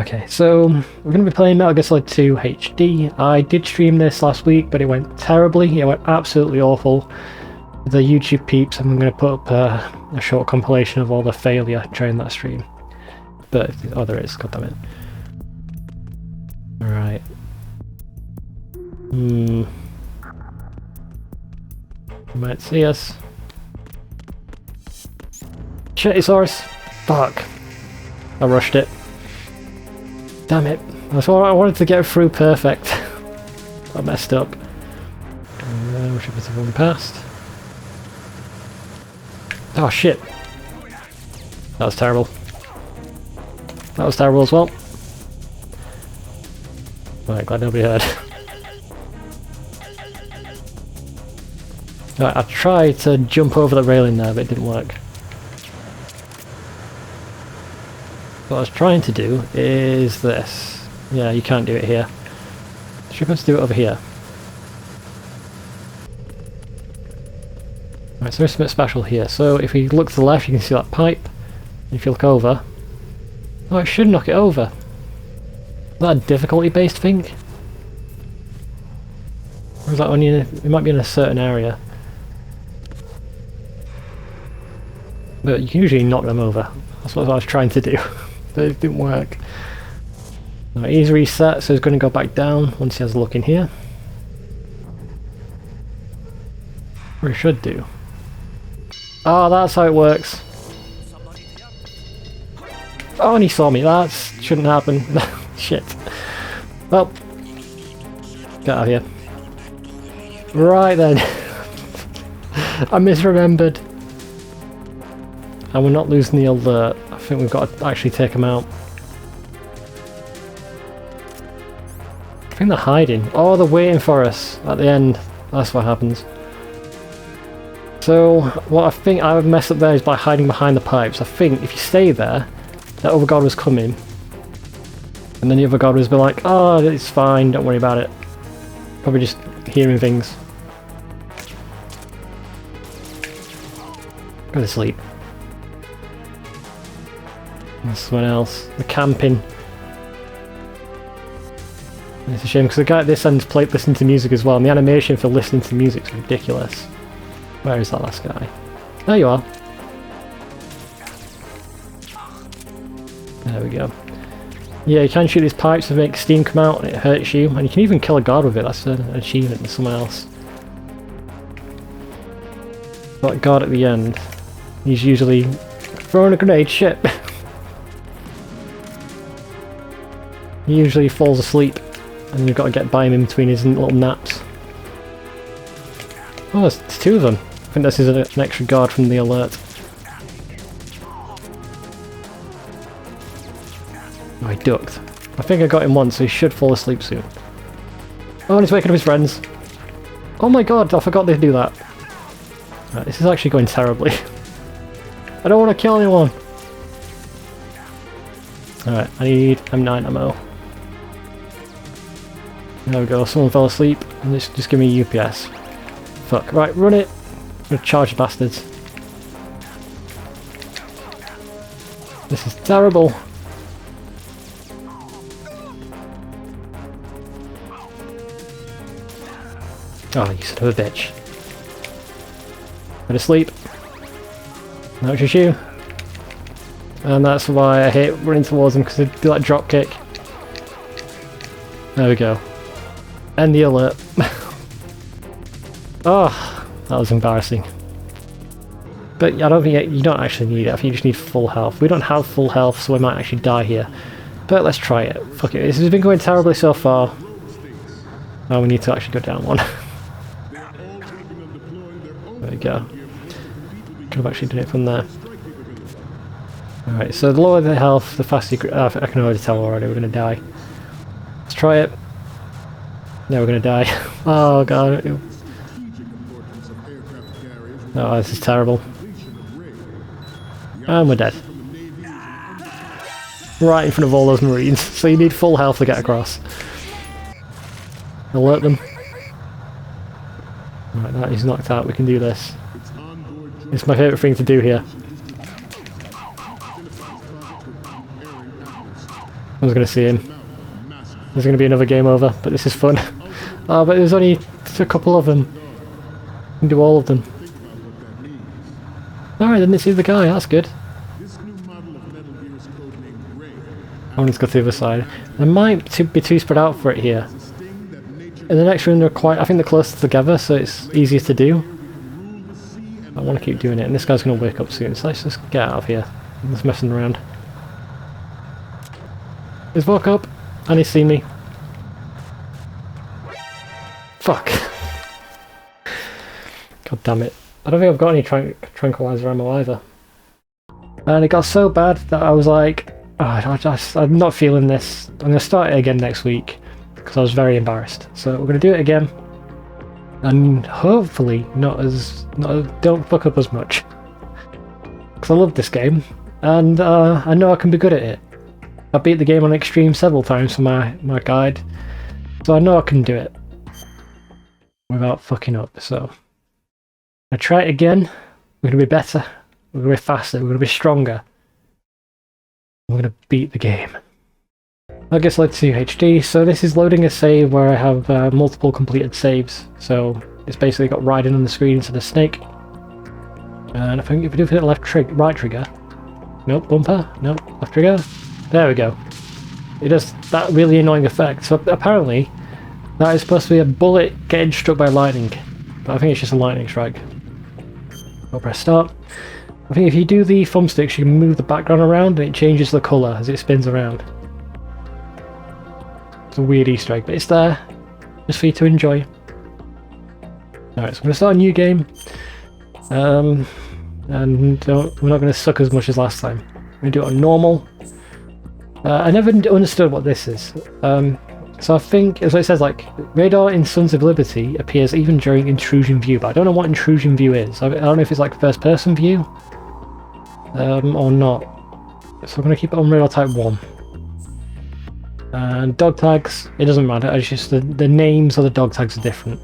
Okay, so we're going to be playing Metal Gear Solid 2 HD. I did stream this last week, but it went terribly. It went absolutely awful. The YouTube peeps, I'm going to put up a short compilation of all the failure during that stream. But, oh, there is, goddammit. Alright. You might see us. Shittysaurus! Fuck. I rushed it. Damn it. That's what I wanted to get through perfect. I messed up. We should be going past. Oh shit. That was terrible. That was terrible as well. Right, glad nobody heard. Right, I tried to jump over the railing there, but it didn't work. What I was trying to do is this. Yeah, you can't do it here. Should be able to do it over here. Right, so there's something special here. So if you look to the left, you can see that pipe. If you look over, oh, it should knock it over. Is that a difficulty-based thing? Or is that only it might be in a certain area? But you can usually knock them over. That's what I was trying to do. But it didn't work. Right, he's reset, so he's going to go back down once he has a look in here. Or he should do. Oh, that's how it works. Oh, and he saw me. That shouldn't happen. Shit. Well, get out of here. Right then. I misremembered. And we're not losing the alert. I think we've got to actually take them out. I think they're hiding. Oh, they're waiting for us at the end. That's what happens. So, what I think I would mess up there is by hiding behind the pipes. I think if you stay there, that other god was coming. And then the other god was be like, oh, it's fine, don't worry about it. Probably just hearing things. Go to sleep. And someone else. The camping. And it's a shame because the guy at this end's listening to music as well, and the animation for listening to music is ridiculous. Where is that last guy? There you are. There we go. Yeah, you can shoot these pipes to make steam come out and it hurts you, and you can even kill a guard with it. That's an achievement with someone else. That guard at the end, he's usually throwing a grenade. Shit. He usually falls asleep and you've got to get by him in between his little naps. Oh, there's two of them. I think this is an extra guard from the alert. Oh, he ducked. I think I got him once, so he should fall asleep soon. Oh, and he's waking up his friends. Oh my god, I forgot they do that. Right, this is actually going terribly. I don't want to kill anyone. Alright, I need M9 ammo. There we go, someone fell asleep, and just give me UPS. Fuck, right, run it! I'm gonna charge the bastards. This is terrible. Oh, you son of a bitch. Go to sleep. Now it's just you. And that's why I hate running towards them, because they do that drop kick. There we go. End the alert. Oh, that was embarrassing. But I don't think you don't actually need it. I think you just need full health. We don't have full health, so we might actually die here. But let's try it. Fuck it. This has been going terribly so far. Oh, we need to actually go down one. There we go. Could have actually done it from there. Alright, so the lower the health, the faster you... I can already tell already we're going to die. Let's try it. No, we're going to die. Oh god. Oh, this is terrible. And we're dead. Right in front of all those marines. So you need full health to get across. Alert them. Right, that is knocked out. We can do this. It's my favourite thing to do here. I was going to see him. There's going to be another game over, but this is fun. Oh, but there's only a couple of them. You can do all of them. Alright, didn't see the guy, that's good. I want to go through the side. They might be too spread out for it here. In the next room they're quite, I think they're closer together, so it's easier to do. I want to keep doing it, and this guy's going to wake up soon, so let's just get out of here. I'm just messing around. He's woke up, and he's seen me. Fuck. God damn it. I don't think I've got any tranquilizer ammo either. And it got so bad that I was like, oh, I'm not feeling this. I'm going to start it again next week, because I was very embarrassed. So we're going to do it again. And hopefully don't fuck up as much. Because I love this game, and I know I can be good at it. I beat the game on extreme several times for my guide, so I know I can do it without fucking up. So I try it again. We're going to be better, we're going to be faster, we're going to be stronger. We're going to beat the game. I guess let's see HD. So this is loading a save where I have multiple completed saves. So it's basically got riding on the screen instead of snake. And if we do hit right trigger, nope, bumper, nope, left trigger. There we go. It does that really annoying effect. So apparently that is supposed to be a bullet getting struck by lightning, but I think it's just a lightning strike. I'll press start. I think if you do the thumbsticks, you can move the background around and it changes the colour as it spins around. It's a weird Easter egg, but it's there, just for you to enjoy. Alright, so I'm going to start a new game. And we're not going to suck as much as last time. I'm going to do it on normal. I never understood what this is. So I think, as it says, like, radar in Sons of Liberty appears even during intrusion view, but I don't know what intrusion view is. I don't know if it's like first person view, or not. So I'm going to keep it on radar type 1. And dog tags, it doesn't matter, it's just the names of the dog tags are different.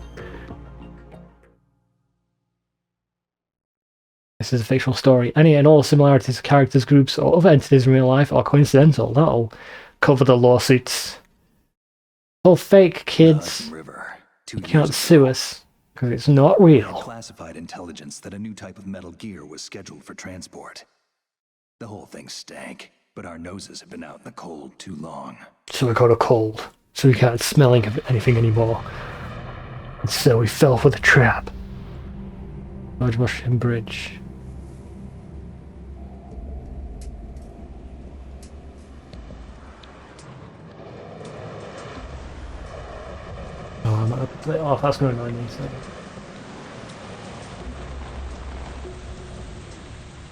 This is a fictional story. Any and all similarities to characters, groups, or other entities in real life are coincidental. That'll cover the lawsuits. All fake, kids. You can't sue us, because it's not real. Classified intelligence that a new type of metal gear was scheduled for transport. The whole thing stank, but our noses have been out in the cold too long. So we got a cold, so we can't smell anything anymore. And so we fell for the trap. George Washington Bridge. Oh, I'm gonna play off. That's going to annoy me. So.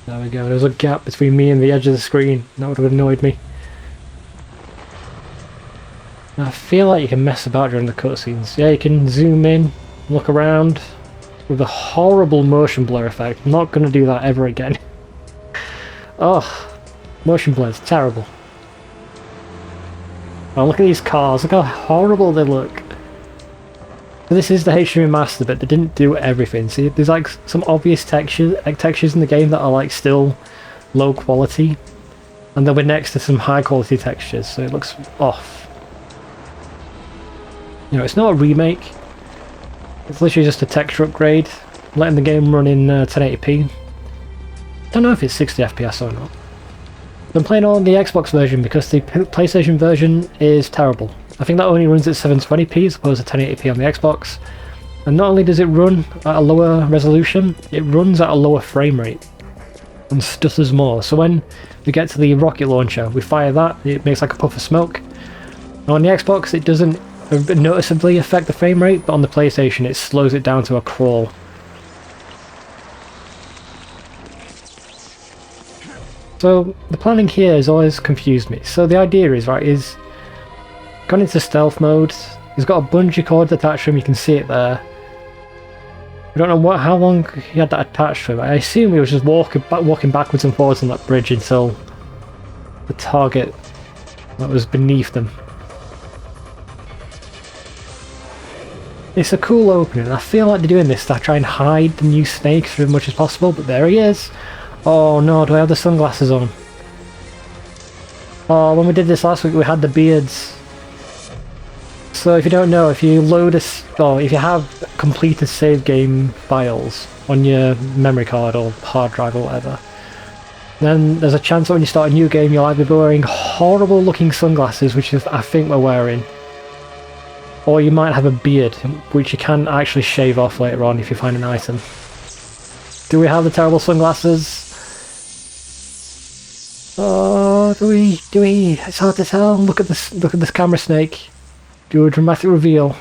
There we go. There's a gap between me and the edge of the screen. That would have annoyed me. I feel like you can mess about during the cutscenes. Yeah, you can zoom in, look around with a horrible motion blur effect. I'm not going to do that ever again. Oh, motion blur is terrible. Oh, look at these cars. Look how horrible they look. This is the HD remaster, but they didn't do everything. See, there's like some obvious textures in the game that are like still low quality, and then we're next to some high quality textures, so it looks off. You know, it's not a remake. It's literally just a texture upgrade, letting the game run in 1080p. Don't know if it's 60 FPS or not. I'm playing on the Xbox version because the PlayStation version is terrible. I think that only runs at 720p as opposed to 1080p on the Xbox. And not only does it run at a lower resolution, it runs at a lower frame rate and stutters more. So when we get to the rocket launcher, we fire that, it makes like a puff of smoke. Now on the Xbox it doesn't noticeably affect the frame rate, but on the PlayStation it slows it down to a crawl. So the planning here has always confused me. So the idea is, right, is gone into stealth mode. He's got a bungee cord attached to him, you can see it there. I don't know how long he had that attached to him. I assume he was just walking backwards and forwards on that bridge until the target that was beneath them. It's a cool opening. I feel like they're doing this to try and hide the new snake as much as possible, but there he is. Oh no, do I have the sunglasses on? Oh, when we did this last week, we had the beards. So if you don't know, if you load or if you have completed save game files on your memory card or hard drive or whatever, then there's a chance that when you start a new game, you'll either be wearing horrible looking sunglasses, which is I think we're wearing, or you might have a beard, which you can actually shave off later on if you find an item. Do we have the terrible sunglasses? Oh, do we? It's hard to tell. Look at this camera snake. Do a dramatic reveal.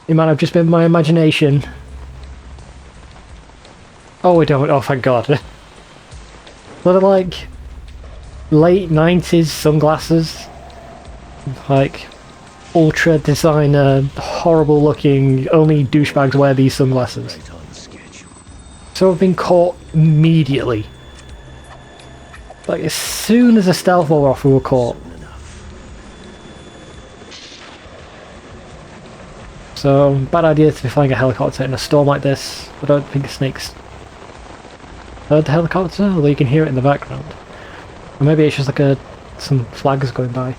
It might have just been my imagination. Oh, we don't. Oh, thank God. What are like late 90s sunglasses? Like ultra designer, horrible looking, only douchebags wear these sunglasses. So I've been caught immediately. Like as soon as the stealth wore off, we were caught. So, bad idea to be flying a helicopter in a storm like this. I don't think snakes heard the helicopter, although you can hear it in the background. Or maybe it's just like some flags going by.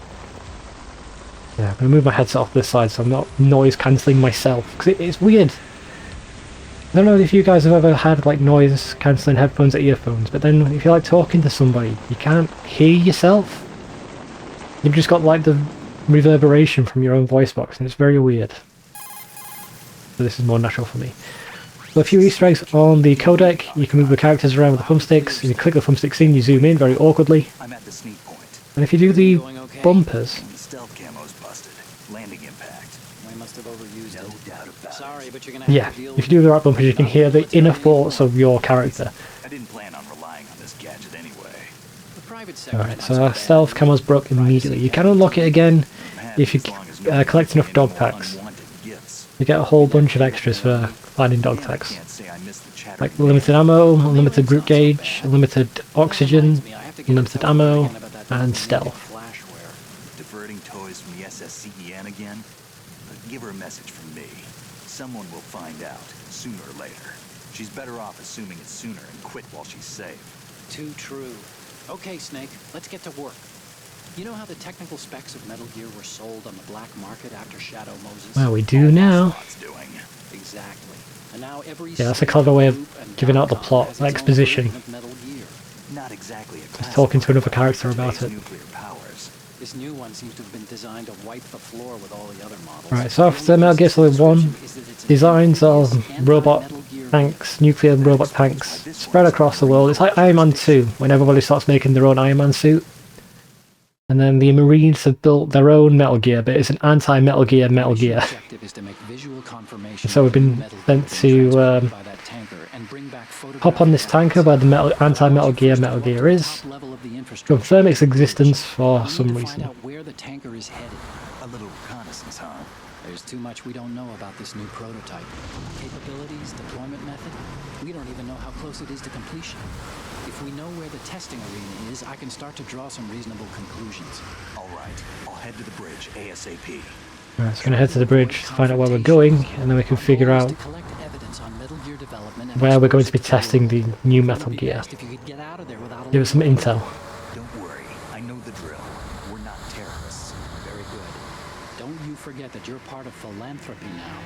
Yeah, I'm going to move my headset off this side so I'm not noise cancelling myself, because it's weird. I don't know if you guys have ever had like noise cancelling headphones or earphones, but then if you're like talking to somebody, you can't hear yourself. You've just got like the reverberation from your own voice box, and it's very weird. So this is more natural for me. So a few Easter eggs on the codec. You can move the characters around with the thumbsticks. If you click the thumbsticks in, you zoom in very awkwardly. I'm at the sneak point. And if you do the bumpers, The stealth camo's busted. Landing impact. I must have overused No it. doubt about Sorry, it. but you're gonna have yeah, to deal if you do the right bumpers, you can hear the inner thoughts of your character. I didn't plan on relying on this gadget anyway. the private sector. Alright, so our stealth camo's broke immediately. You can unlock it again if you collect enough dog tags. You get a whole bunch of extras for finding dog tags. Like limited ammo, unlimited group gauge, unlimited oxygen, unlimited ammo, and stealth. Diverting toys from the SSCEN again? But give her a message from me. Someone will find out, sooner or later. She's better off assuming it sooner and quit while she's safe. Too true. Okay, Snake, let's get to work. You know how the technical specs of Metal Gear were sold on the black market after Shadow Moses? Well, we do now. It's doing. Exactly. And now every Yeah, that's a clever way of giving out the plot, exposition. Not exactly a Just talking to another character about it. nuclear powers. This new one seems to have been designed to wipe the floor with all the other models. Right, so after Metal Gear Solid 1, designs of robot tanks, nuclear robot tanks, spread across the world. It's like Iron Man 2, when everybody starts making their own Iron Man suit. And then the Marines have built their own Metal Gear, but it's an anti-Metal Gear Metal Gear. So we've been sent to hop on this tanker where the anti-Metal Gear Metal Gear is, confirm its existence for some reason. Where the tanker is headed. A little reconnaissance, huh? There's too much we don't know about this new prototype. Capabilities, deployment method, we don't even know how close it is to completion. If we know where the testing arena is, I can start to draw some reasonable conclusions. All right, I'll head to the bridge ASAP. Right, so we're going to head to the bridge to find out where we're going, and then we can figure out where we're going to be testing the new Metal Gear. Give us some intel. Don't worry, I know the drill. We're not terrorists. Very good. Don't you forget that you're part of Philanthropy now,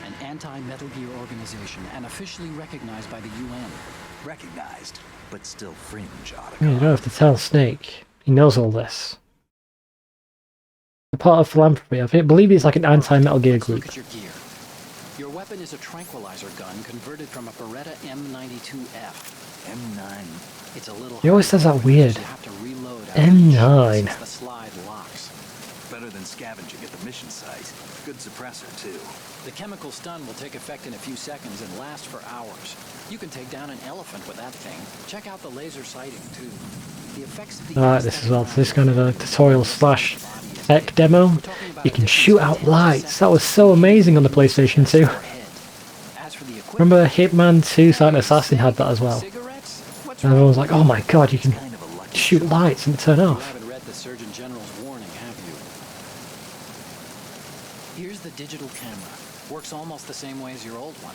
an anti-Metal Gear organization and officially recognized by the UN. Recognized, but still fringe, Otacon. Yeah, you don't have to tell Snake. He knows all this. They're part of Philanthropy. I believe he's like an anti-Metal Gear group. Look at your gear. Your weapon is a tranquilizer gun converted from a Beretta M92F. M9. It's a little. He always says that weird. You have to reload M9. since the slide locks. Better than scavenging at the mission site. Good suppressor, too. The chemical stun will take effect in a few seconds and last for hours. You can take down an elephant with that thing. Check out the laser sighting, too. The effects of the Alright, this is well, this kind of a tutorial slash tech demo. You can shoot out lights. That was so amazing on the PlayStation 2. Remember Hitman 2 Silent Assassin had that as well. And everyone was like, oh my god, you can shoot lights and turn You off. haven't read the Surgeon General's warning, have you? Here's the digital camera. Works almost the same way as your old one.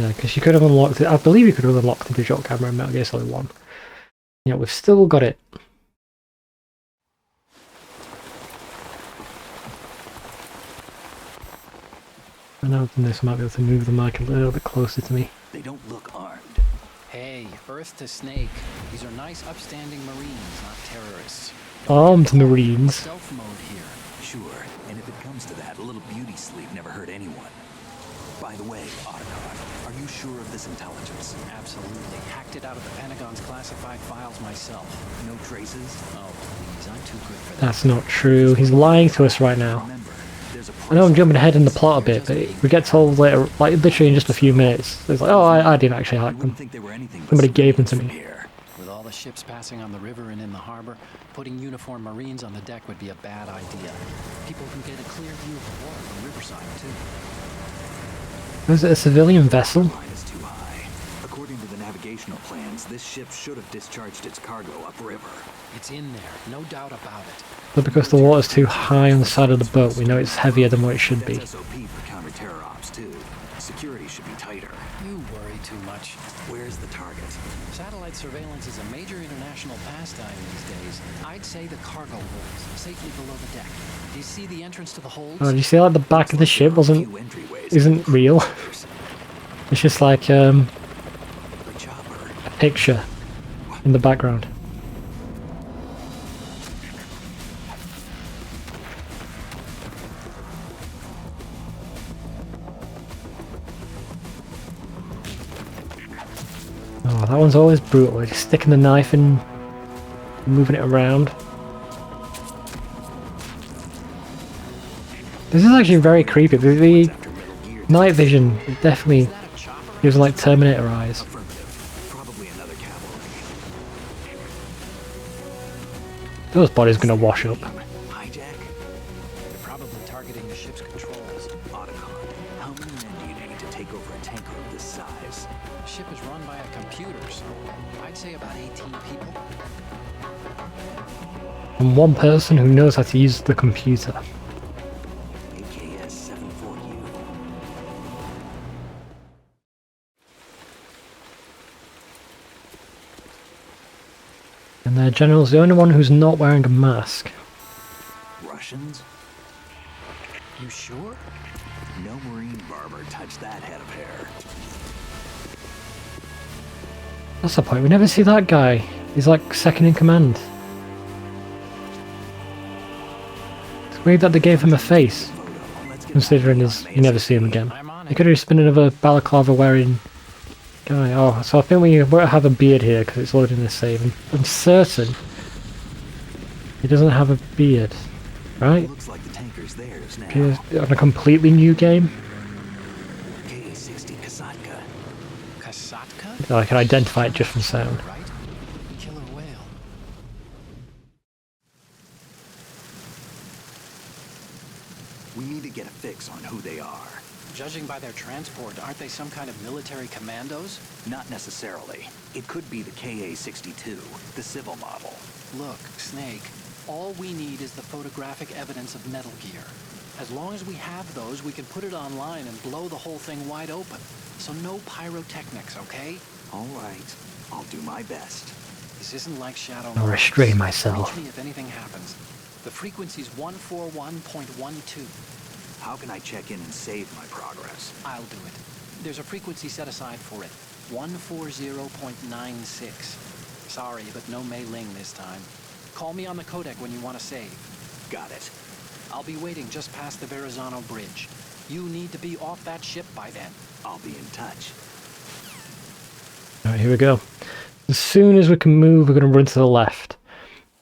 Yeah, because you could have unlocked it. I believe you could have unlocked the digital camera in Metal Gear Solid 1. Yeah, we've still got it. And now I've done this, I might be able to move the mic a little bit closer to me. They don't look armed. Hey, Earth to Snake. These are nice, upstanding Marines, not terrorists. Armed Marines. Stealth mode here. Sure, and if it comes to that, a little beauty sleep never hurt anyone. By the way, Otacon, are you sure of this intelligence? Absolutely. Hacked it out of the Pentagon's classified files myself. No traces? Oh, please, I'm too good for that. That's not true. He's lying to us right now. Remember, there's a I know I'm jumping ahead in the plot a bit, but we get told later, like literally in just a few minutes, it's like, oh, I didn't actually hack them. think they were anything but Somebody gave them to civilians me. from here. With all the ships passing on the river and in the harbor, putting uniformed Marines on the deck would be a bad idea. People can get a clear view of the water from Riverside, too. Was it a civilian vessel? Line is too high. According to the navigational plans, this ship should have discharged its cargo upriver. It's in there, no doubt about it. But because the water's too high on the side of the boat, we know it's heavier than what it should be. That's SOP for counter-terror ops, too. Security should be tighter. You worry too much. Where's the target? Satellite surveillance is a major international pastime these days. I'd say the cargo holds, safely below the deck. Do you see the entrance to the holds? Oh, did you see like the back of the ship isn't real? It's just like The chopper. a picture in the background. Oh, that one's always brutal. Just sticking the knife in, moving it around. This is actually very creepy. The night vision definitely gives like Terminator eyes. Affirmative. Probably another cavalry. Those bodies gonna wash up. Hijack? They're probably targeting the ship's controls. Otacon, how many men do you need to take over a tanker of this size? The ship is run by a computer, so I'd say about 18 people. And one person who knows how to use the computer. AKS 74U. And their general's the only one who's not wearing a mask. Russians? You sure? No Marine barber touched that head of hair. That's the point, we never see that guy. He's like second in command. It's weird that they gave him a face, considering you never see him again. I'm on He it. could have just been another balaclava wearing guy. Oh, so I think we won't have a beard here because it's loading the save. I'm certain he doesn't have a beard, right? Looks like the tanker's theirs now. He's on a completely new game. KA-60 Kasatka. Kasatka? I can identify it just from sound. Right? Killer whale. We need to get a fix on who they are. Judging by their transport, aren't they some kind of military commandos? Not necessarily. It could be the KA-62, the civil model. Look, Snake, all we need is the photographic evidence of Metal Gear. As long as we have those, we can put it online and blow the whole thing wide open. So no pyrotechnics, okay? All right. I'll do my best. This isn't like Shadow I'll Mines. restrain myself. Reach me if anything happens. The frequency's 141.12. How can I check in and save my progress? I'll do it. There's a frequency set aside for it. 140.96. Sorry, but no Mei Ling this time. Call me on the codec when you want to save. Got it. I'll be waiting just past the Verrazano Bridge. You need to be off that ship by then. I'll be in touch. Alright, here we go. As soon as we can move, we're going to run to the left.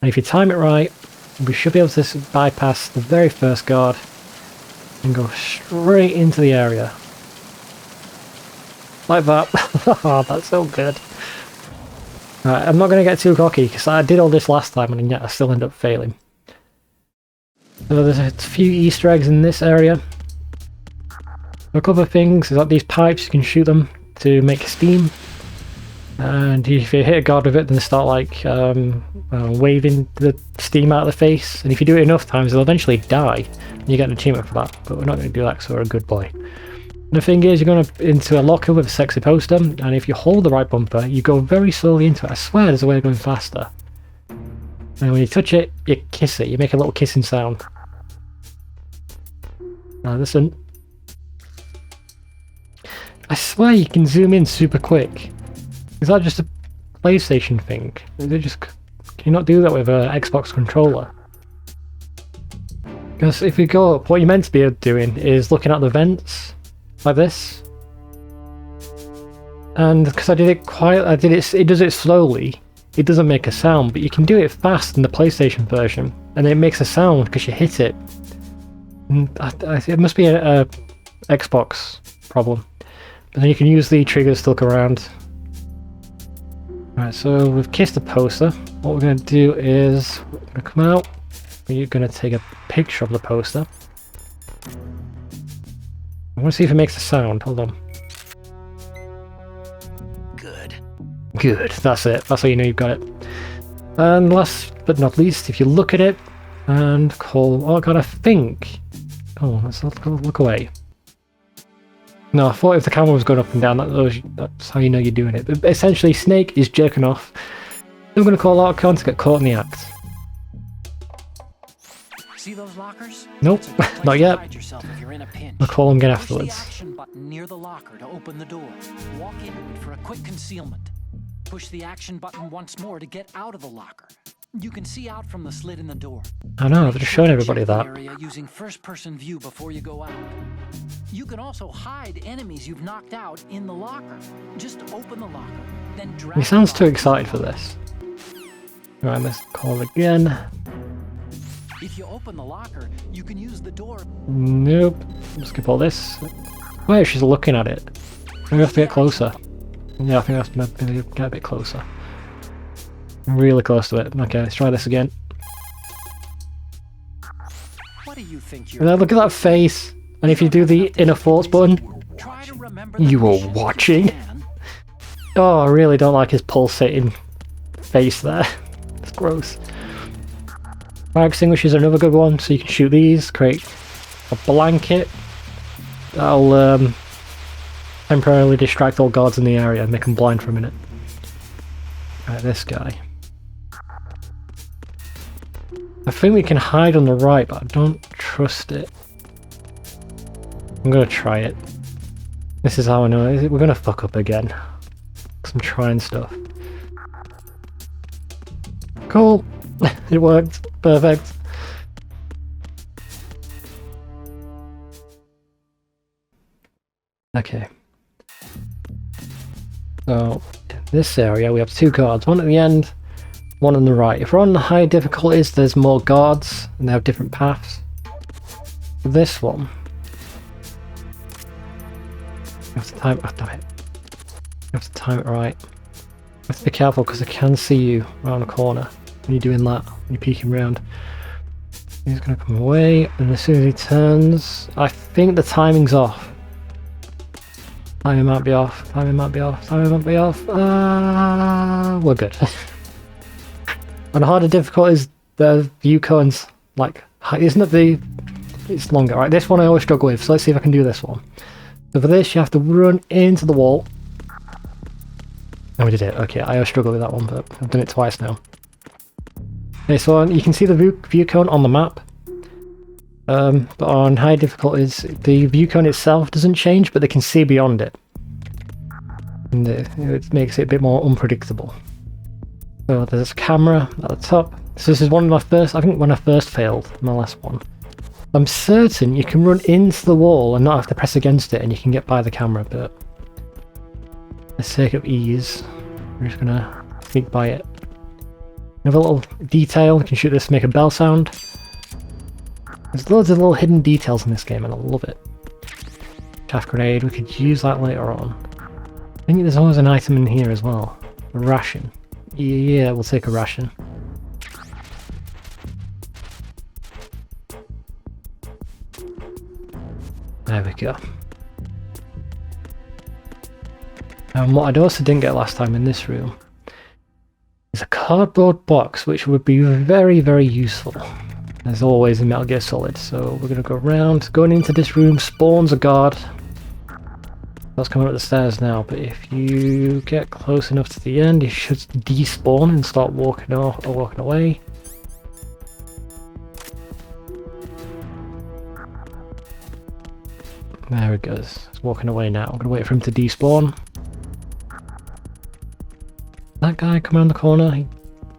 And if you time it right, we should be able to bypass the very first guard and go straight into the area. Like that. Oh, that's so good. Right, I'm not going to get too cocky because I did all this last time and yet I still end up failing. So there's a few Easter eggs in this area. A couple of things, there's like these pipes, you can shoot them to make steam. And if you hit a guard with it, then they start like waving the steam out of the face. And if you do it enough times, they'll eventually die. And you get an achievement for that. But we're not going to do that because we're a good boy. And the thing is, you're going into a locker with a sexy poster. And if you hold the right bumper, you go very slowly into it. I swear there's a way of going faster. And when you touch it, you kiss it. You make a little kissing sound. Now listen. I swear you can zoom in super quick. Is that just a PlayStation thing? Is it just... Can you not do that with an Xbox controller? Because if you go up, what you're meant to be doing is looking at the vents like this. And because I did it, it does it slowly. It doesn't make a sound, but you can do it fast in the PlayStation version, and it makes a sound because you hit it. And it must be a Xbox problem. But then you can use the triggers to look around. Right, so we've kissed the poster. What we're going to do is we're going to come out. We're going to take a picture of the poster. I want to see if it makes a sound. Hold on. Good, that's it. That's how you know you've got it. And last but not least, if you look at it and call... Oh god, I think... Oh, let's look away. No, I thought if the camera was going up and down, that's how you know you're doing it. But essentially, Snake is jerking off. I'm going to call out Con to get caught in the act. See those lockers? Nope, not yet. I'll I'll call him again afterwards. Push the action button near the locker to open the door. Walk in for a quick concealment. Push the action button once more to get out of the locker. You can see out from the slit in the door. I know, I've just shown everybody Check the that. area using first-person view before you go out. You can also hide enemies you've knocked out in the locker. Just open the locker, then drag. He sounds the too locker. excited for this. Right, let's call again. If you open the locker, you can use the door. Nope. Skip all this. Wait, she's looking at it. Maybe we have to get closer. Yeah, I think I have to maybe get a bit closer. Really close to it. Okay, let's try this again. What do you think And then look at that face. And if you do the inner thoughts button, Try to remember the you were missions if you watching. can. Oh, I really don't like his pulsating face there. It's gross. Fire extinguishers are another good one, so you can shoot these, create a blanket. That'll temporarily distract all guards in the area and make them blind for a minute. Right, this guy. I think we can hide on the right, but I don't trust it. I'm gonna try it. This is how I know it. We're gonna fuck up again. 'Cause I'm trying stuff. Cool. It worked. Perfect. Okay. So, in this area we have two guards. One at the end, one on the right. If we're on the high difficulties, there's more guards and they have different paths. For this one, you have to time... Oh, damn it. You have to time it right. You have to be careful because I can see you around the corner when you're doing that, when you're peeking around. He's going to come away, and as soon as he turns, I think the timing's off. Timing might be off, timing might be off, timing might be off. We're good. On harder difficulties, the view cones, like, isn't it the... It's longer, right? This one I always struggle with, so let's see if I can do this one. So for this, you have to run into the wall. Oh, we did it. Okay, I always struggle with that one, but I've done it twice now. Okay, so you can see the view cone on the map. But on high difficulties, the view cone itself doesn't change, but they can see beyond it. And it makes it a bit more unpredictable. So there's a camera at the top. So this is one of my first, I think when I first failed, my last one. I'm certain you can run into the wall and not have to press against it and you can get by the camera, but for the sake of ease, we're just gonna sneak by it. Another little detail, we can shoot this to make a bell sound. There's loads of little hidden details in this game and I love it. Chaff grenade, we could use that later on. I think there's always an item in here as well. A ration. Yeah, we'll take a ration. There we go. And what I also didn't get last time in this room is a cardboard box, which would be very, very useful. As always in Metal Gear Solid. So we're going to go around. Going into this room spawns a guard. That's coming up the stairs now, but if you get close enough to the end, you should despawn and start walking off or walking away. There he goes. He's walking away now. I'm gonna wait for him to despawn. That guy come around the corner? He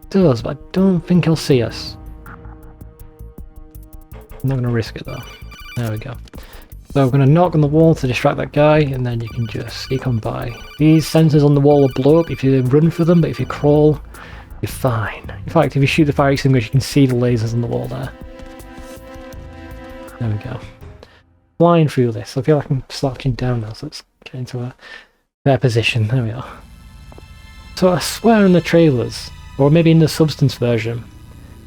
does, but I don't think he'll see us. I'm not gonna risk it though. There we go. So I'm gonna knock on the wall to distract that guy, and then you can just sneak on by. These sensors on the wall will blow up if you run for them, but if you crawl, you're fine. In fact, if you shoot the fire extinguisher, you can see the lasers on the wall there. There we go. Flying through this. I feel like I'm slouching down now, so let's get into a fair position. There we are. So I swear in the trailers, or maybe in the Substance version,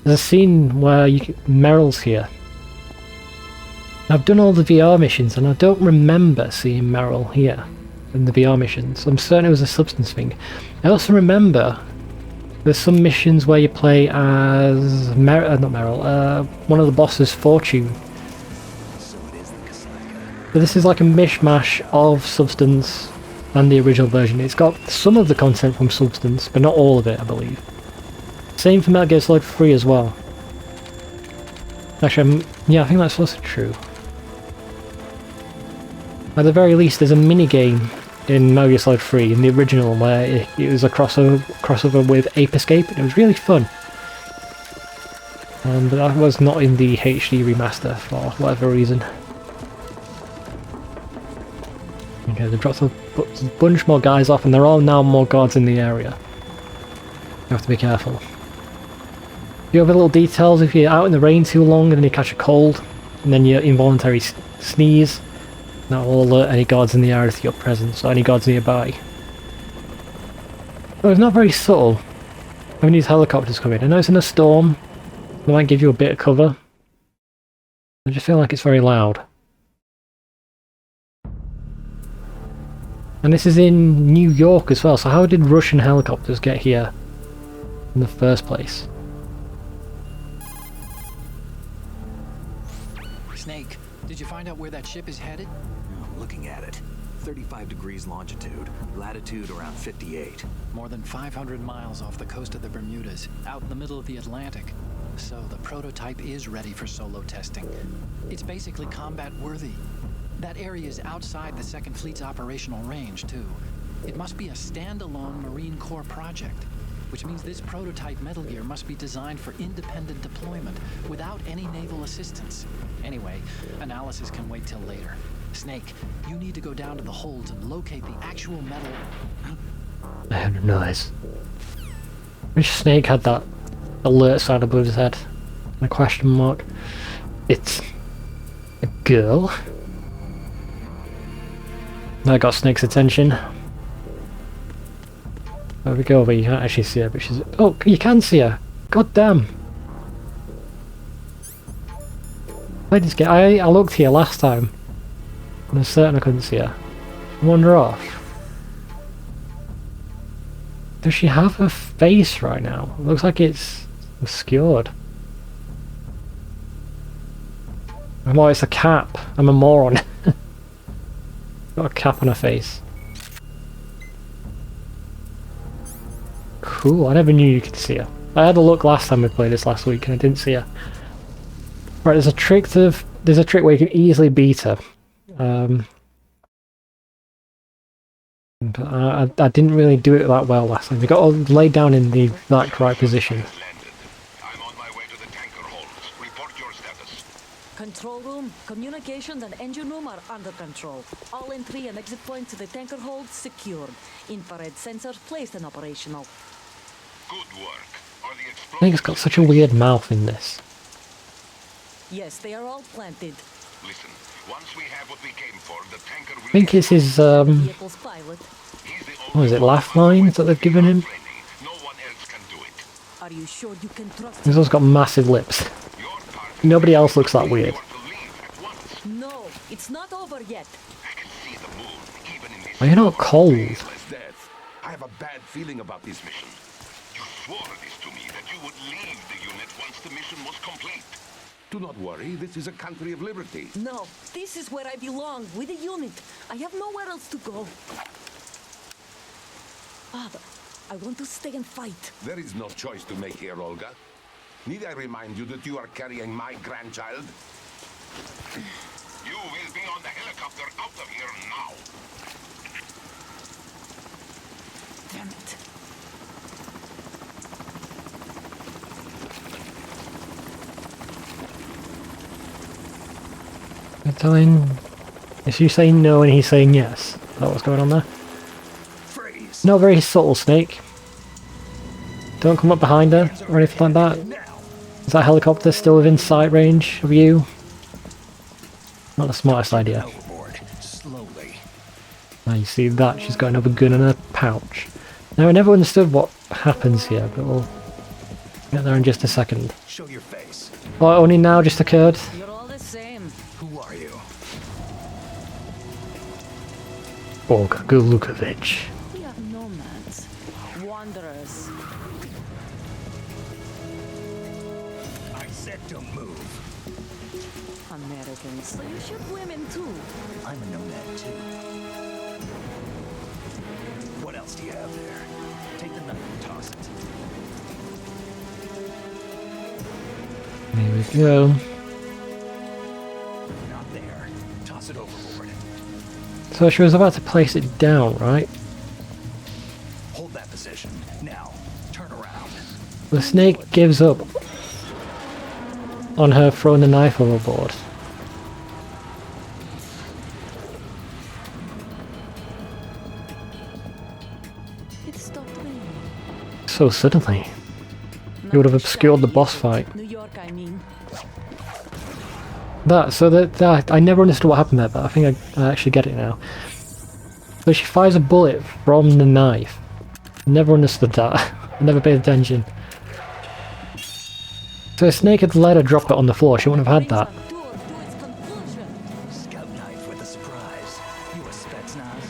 there's a scene where Meryl's here. I've done all the VR missions and I don't remember seeing Meryl here in the VR missions. I'm certain it was a Substance thing. I also remember there's some missions where you play as not Meryl, one of the bosses, Fortune. But this is like a mishmash of Substance and the original version. It's got some of the content from Substance, but not all of it, I believe. Same for Metal Gear Solid 3 as well. Actually, yeah, I think that's also true. At the very least, there's a mini-game in Metal Gear Solid 3, in the original, where it was a crossover with Ape Escape, and it was really fun. But that was not in the HD remaster, for whatever reason. Okay, they've dropped a bunch more guys off, and there are now more guards in the area. You have to be careful. You have little details if you're out in the rain too long and then you catch a cold, and then you involuntary sneeze. That will alert any guards in the area to your presence, or any guards nearby. But it's not very subtle when these helicopters come in. I know it's in a storm, they might give you a bit of cover. I just feel like it's very loud. And this is in New York as well, so how did Russian helicopters get here in the first place? Snake, did you find out where that ship is headed? I'm looking at it. 35 degrees longitude, latitude around 58. More than 500 miles off the coast of the Bermudas, out in the middle of the Atlantic. So the prototype is ready for solo testing. It's basically combat worthy. That area is outside the Second Fleet's operational range, too. It must be a standalone Marine Corps project, which means this prototype Metal Gear must be designed for independent deployment without any naval assistance. Anyway, analysis can wait till later. Snake, you need to go down to the holds and locate the actual metal... I heard a noise. Which Snake had that alert sign above his head? And a question mark. It's a girl? That got Snake's attention. There we go, but you can't actually see her, but she's... Oh, you can see her! God damn! I looked here last time, and I'm certain I couldn't see her. I wander off. Does she have her face right now? It looks like it's obscured. Oh, it's a cap. I'm a moron. Got a cap on her face. Cool, I never knew you could see her. I had a look last time we played this last week and I didn't see her. Right, there's a trick where you can easily beat her. But I didn't really do it that well last time. You got to lay down in the exact right position. I'm on my way to the tanker holds. Report your status. Control room, communications and engine room are under control. All entry and exit points to the tanker hold secured. Infrared sensors placed and operational. Good work. Are the I think it's got such a weird mouth in this. Yes, they are all planted. Listen, once we have what we came for, the tanker will... I think it's his, Vehicle's pilot. what is it, laugh lines that they've given him? No one else can do it. Are you sure you can trust He's also got massive lips. Nobody else looks that weird. No, it's not over yet. I can see the moon, even in this... Are you not cold? Death. I have a bad feeling about this mission. You swore this to me that you would leave the unit once the mission was complete. Do not worry, this is a country of liberty. No, this is where I belong, with the unit. I have nowhere else to go. Father, I want to stay and fight. There is no choice to make here, Olga. Need I remind you that you are carrying my grandchild? You will be on the helicopter out of here now. Damn it. You're telling... Is she saying no and he's saying yes? Is that what's going on there? Freeze. Not very subtle, Snake. Don't come up behind her or anything like that. Now. Is that helicopter still within sight range of you? Not the smartest idea. Overboard. Slowly. Now you see that, she's got another gun in her pouch. Now I never understood what happens here, but we'll get there in just a second. Show your face. Well, it only now just occurred. You're all the same. Who are you? Olga Gulukovich. We are nomads. Wanderers. I said don't move. Americans. So you shoot women too. I'm a nomad too. What else do you have there? Take the knife and toss it. Here we go. Not there. Toss it overboard. So she was about to place it down, right? Hold that position. Now, turn around. The snake gives up on her throwing the knife overboard. It stopped raining. So suddenly. It would have obscured the boss fight. New York, I mean. That I never understood what happened there, but I think I actually get it now. So she fires a bullet from the knife. Never understood that. I never paid attention. So a snake had let her drop it on the floor. She wouldn't have had that. Brings our tour to its conclusion. Scout knife with a surprise. You a Spetsnaz?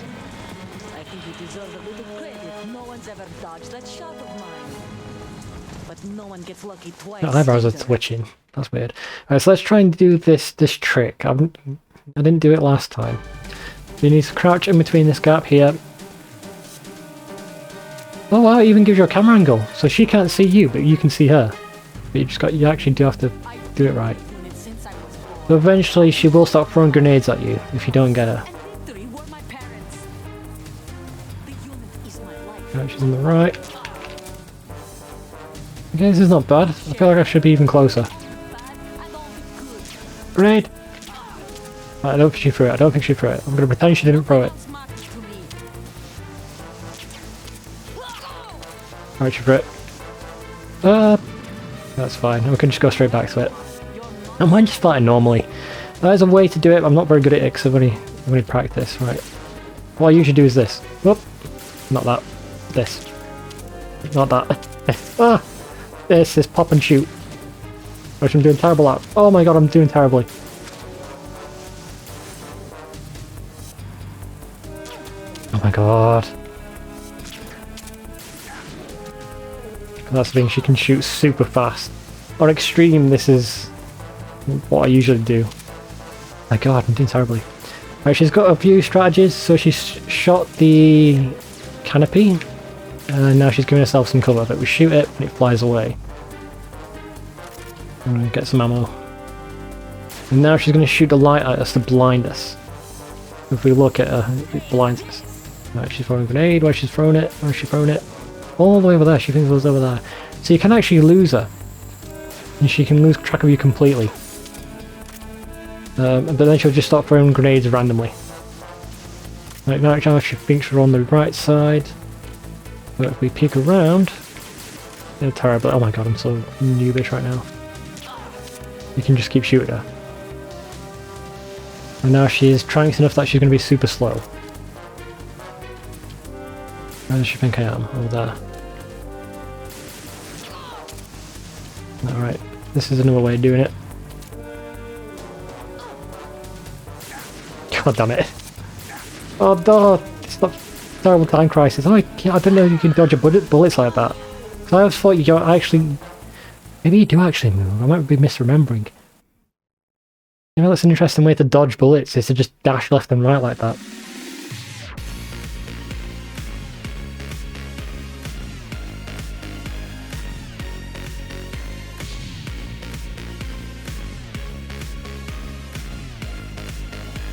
I think you deserve a little credit. No one's ever dodged that shot of mine. But no one gets lucky twice. My eyebrows are either. twitching. That's weird. Alright, so let's try and do this trick. I didn't do it last time. You need to crouch in between this gap here. Oh wow, it even gives you a camera angle. So she can't see you, but you can see her. But you actually do have to do it right. Doing it since I was born. So eventually she will start throwing grenades at you if you don't get her. And victory were my parents. The unit is my life. Right, she's on the right. Okay, this is not bad. I feel like I should be even closer. Bad and all good. Grenade! Right, I don't think she threw it. I don't think she threw it. I'm gonna pretend she didn't throw it. Smart to me. Alright, she threw it. That's fine. We can just go straight back to it. I might just fighting normally. There's a way to do it. I'm not very good at it because I've only practiced. Right. What I usually do is this. Whoop. Not that. This. Not that. Ah! This is pop and shoot. Which I'm doing terrible at. Oh my god, I'm doing terribly. Oh my god. That's the thing, she can shoot super fast. On extreme, this is what I usually do. My god, I'm doing terribly. Right, she's got a few strategies. So she's shot the canopy, and now she's giving herself some cover, but we shoot it and it flies away. And get some ammo. And now she's going to shoot the light at us to blind us. If we look at her, it blinds us. Right, she's throwing a grenade. Where she's thrown it? Where's she thrown it? All the way over there. She thinks it was over there. So you can actually lose her. And she can lose track of you completely. But then she'll just start throwing grenades randomly. Right now she thinks we're on the right side. But if we peek around... They're terrible. Oh my god, I'm so noobish right now. You can just keep shooting her. And now she is trying enough that she's going to be super slow. Where does she think I am? Over there. Alright, this is another way of doing it. God damn it. Oh no, it's not terrible time crisis. Oh, I didn't know you can dodge bullets like that. So I always thought you don't actually... Maybe you do actually move. I might be misremembering. You know, that's an interesting way to dodge bullets, is to just dash left and right like that.